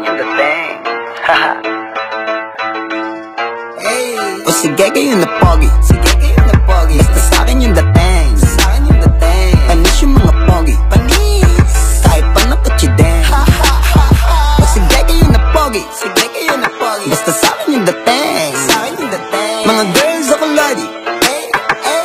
yung dating. Hey. O sige kayo na pogi, sige kayo na pogi. Basta sa'kin yung dating, sa'kin yung dating. Panis yung mga pogi, panis. Kahit pa napatsideng. O sige kayo na pogi, sige kayo na pogi. Basta sa'kin yung dating, sa'kin yung dating. Mga girls ako lodi,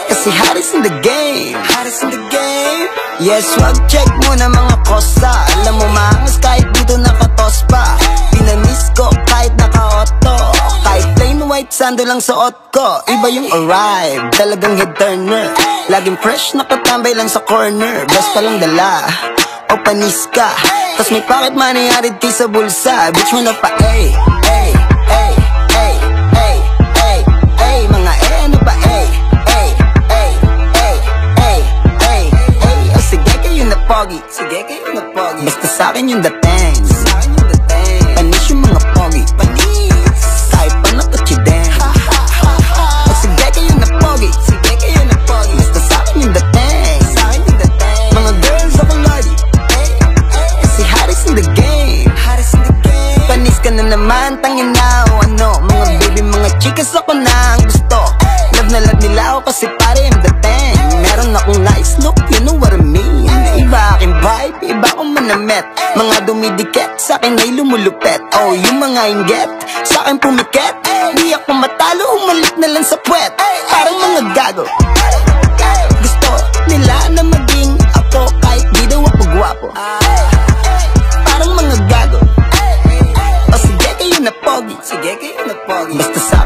kasi Harris in the game, Harris in the game. Yes, wag check muna mga kosa. Alam mo maangas kahit dito nakatos pa. Pinanis ko kahit naka-auto. Kahit plain white sando lang suot ko. Iba yung arrive, talagang head turner. Laging fresh nakatambay lang sa corner. Best pa lang dala, o panis ka. Tas may pocket money arid kay sa bulsa. Bitch mo na pa ay, ay, ay, ay, ay, ay, ay. Mga ano pa ay, ay, ay, ay, ay, ay, ay. O sige kayo na pogi, sige kayo na pogi. Basta sa'kin yung dating, sa'kin yung dating. Panis yung mga pogi, panis. Kahit pa napatsideng. O sige kayo na pogi, sige kayo na pogi. Basta sa'kin yung dating, sa'kin yung dating. Mga girls ako lodi, kasi Harris in the game, Harris in the game. Panis ka na naman, tangin na o ano. Mga baby, mga chicas ako na ang gusto. Love na love nila ako kasi pare yung dating. Meron akong nice look, you know what I mean. Iba aking vibe, iba akong manamit. Mga dumidikit, sa'kin ay lumulupet. Oh, yung mga inget, sa'kin pumikit. Di ako matalo, umalik na lang sa puwet. Parang mga gago, gusto nila na maging ako kahit di daw ako gwapo. Parang mga gago. O sige kayo na pogi, sige kayo na pogi. Basta sa